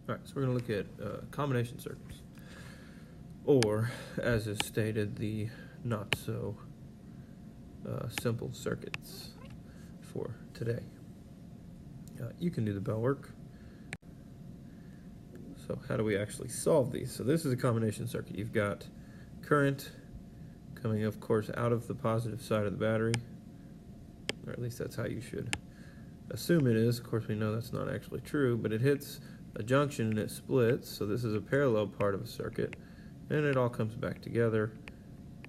All right, so we're going to look at combination circuits, or as is stated, the not so simple circuits for today. You can do the bell work. So how do we actually solve these? So this is a combination circuit. You've got current coming, of course, out of the positive side of the battery, or at least that's how you should assume it is. Of course, we know that's not actually true, but it hits a junction and it splits. So this is a parallel part of a circuit, and it all comes back together.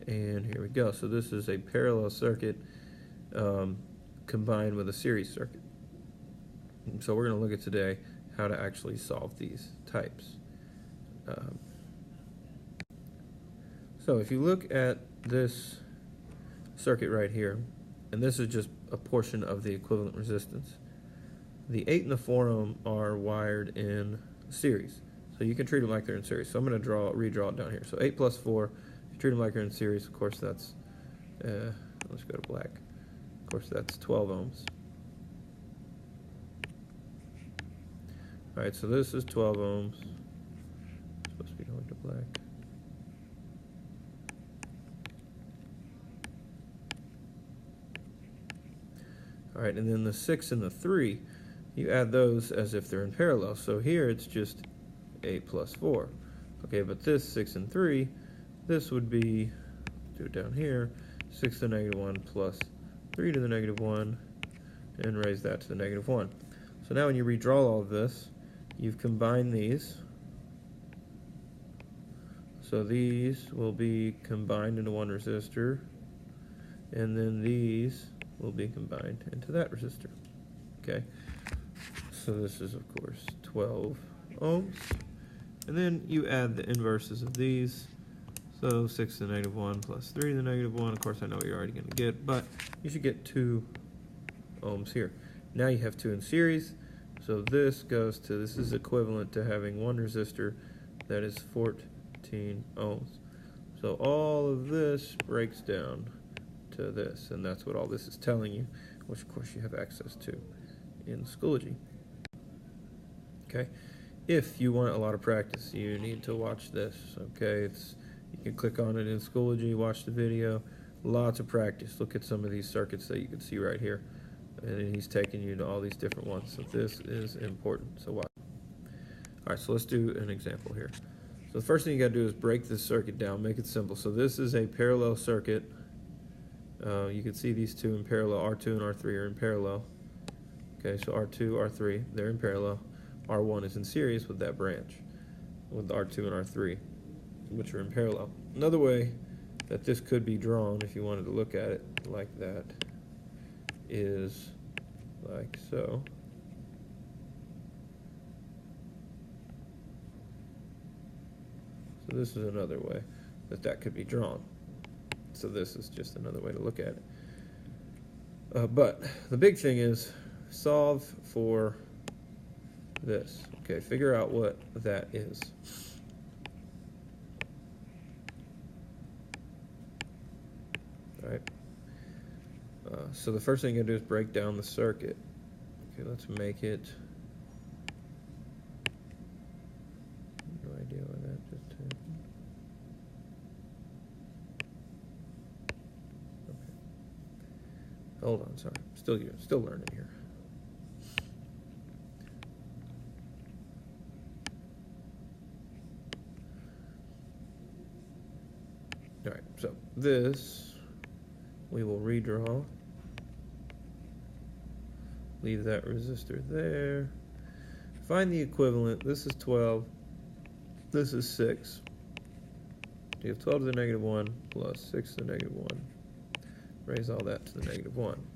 And here we go. So this is a parallel circuit combined with a series circuit. And so we're going to look at today how to actually solve these types. So if you look at this circuit right here, and this is just a portion of the equivalent resistance, the 8 and the 4 ohm are wired in series. So you can treat them like they're in series. So I'm going to redraw it down here. So 8 plus 4, if you treat them like they're in series, of course that's, let's go to black. Of course that's 12 ohms. Alright, so this is 12 ohms. It's supposed to be going to black. Alright, and then the 6 and the 3, you add those as if they're in parallel. So here it's just 8 plus 4. Okay, but this 6 and 3, this would be, do it down here, 6 to the negative 1 plus 3 to the negative 1, and raise that to the negative 1. So now when you redraw all of this, you've combined these. So these will be combined into one resistor, and then these will be combined into that resistor. Okay, so this is of course 12 ohms, and then you add the inverses of these. So 6 to the negative 1 plus 3 to the negative 1. Of course I know what you're already going to get, but you should get 2 ohms here. Now you have 2 in series. So this goes to, this is equivalent to having one resistor that is 14 ohms. So all of this breaks down to this, and that's what all this is telling you, which of course you have access to in Schoology. Okay, if you want a lot of practice, you need to watch this. Okay, you can click on it in Schoology, watch the video, lots of practice. Look at some of these circuits that you can see right here. And he's taking you to all these different ones. So this is important. So watch. All right, so let's do an example here. So the first thing you got to do is break this circuit down, make it simple. So this is a parallel circuit. You can see these two in parallel. R2 and R3 are in parallel. Okay, so R2, R3, they're in parallel. R1 is in series with that branch, with R2 and R3, which are in parallel. Another way that this could be drawn, if you wanted to look at it like that, is like so. So this is another way that could be drawn. So this is just another way to look at it. But the big thing is solve for this. Okay, figure out what that is. All right. So the first thing you're going to do is break down the circuit. Okay, let's make it. No idea why that just happened. Okay. Hold on, sorry. Still learning here. All right, so this we will redraw. Leave that resistor there. Find the equivalent. This is 12. This is 6. You have 12 to the negative 1 plus 6 to the negative 1. Raise all that to the negative 1.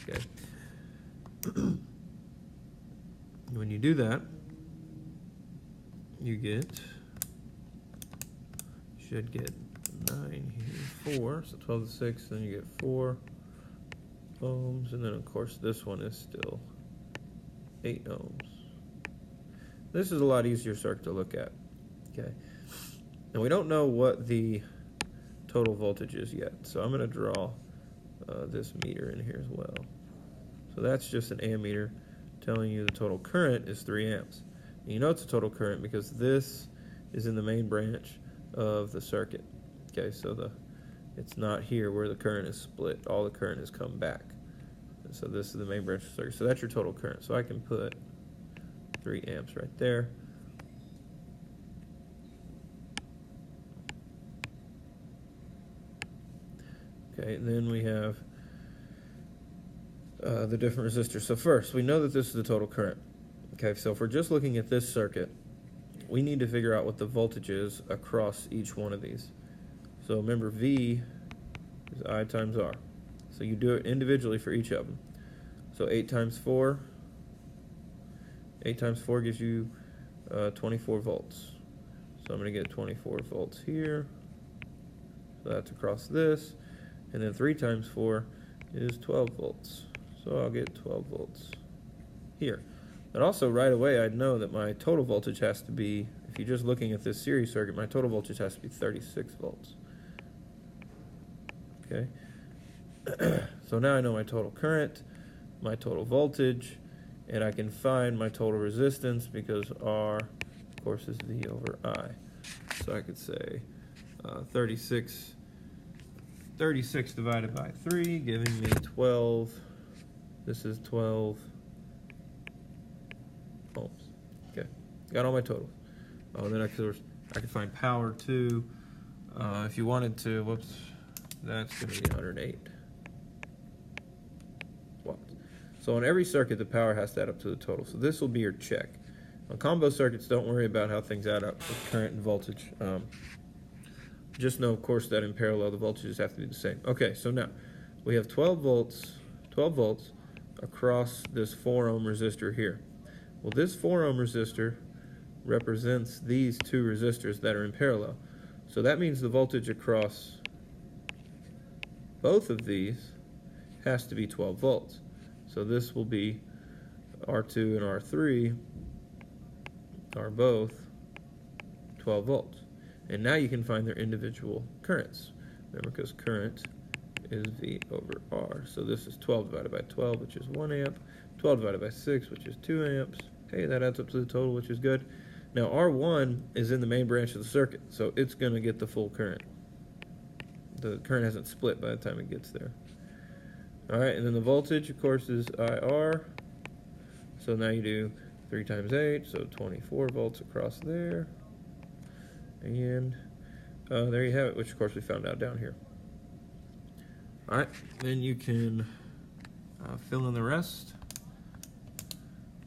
Okay. When you do that, you should get 9 here, 4. So 12 to 6, then you get 4 ohms, and then of course this one is still 8 ohms. This is a lot easier circuit to look at. Okay, and we don't know what the total voltage is yet, so I'm going to draw this meter in here as well. So that's just an ammeter telling you the total current is 3 amps. And you know it's a total current because this is in the main branch of the circuit. Okay, so it's not here where the current is split. All the current has come back. And so this is the main branch of the circuit. So that's your total current. So I can put 3 amps right there. Okay, and then we have the different resistors. So first, we know that this is the total current. Okay, so if we're just looking at this circuit, we need to figure out what the voltage is across each one of these. So remember, V is I times R. So you do it individually for each of them. So 8 times 4 gives you 24 volts. So I'm going to get 24 volts here. So that's across this. And then 3 times 4 is 12 volts. So I'll get 12 volts here. But also right away I'd know that my total voltage has to be, if you're just looking at this series circuit, my total voltage has to be 36 volts. Okay. So now I know my total current, my total voltage, and I can find my total resistance because R, of course, is V over I. So I could say 36 divided by 3, giving me 12. This is 12 ohms. Okay, got all my totals. Oh, and then I could find power too. If you wanted to, whoops, that's going to be 108 watts. So on every circuit, the power has to add up to the total. So this will be your check. On combo circuits, don't worry about how things add up with current and voltage. Just know, of course, that in parallel, the voltages have to be the same. Okay, so now we have 12 volts across this 4 ohm resistor here. Well, this 4 ohm resistor represents these 2 resistors that are in parallel. So that means the voltage across both of these has to be 12 volts. So this will be R2 and R3 are both 12 volts. And now you can find their individual currents. Remember, because current is V over R. So this is 12 divided by 12, which is 1 amp. 12 divided by 6, which is 2 amps. Hey, that adds up to the total, which is good. Now R1 is in the main branch of the circuit, so it's going to get the full current. The current hasn't split by the time it gets there. All right, and then the voltage, of course, is IR. So now you do 3 times 8, so 24 volts across there. And there you have it, which of course we found out down here. All right, then you can fill in the rest.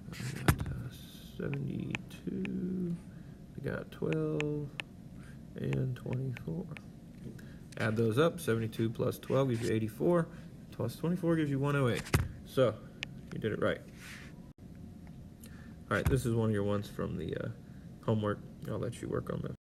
We got 72, we got 12, and 24. Add those up, 72 plus 12 gives you 84, plus 24 gives you 108. So, you did it right. All right, this is one of your ones from the homework. I'll let you work on that.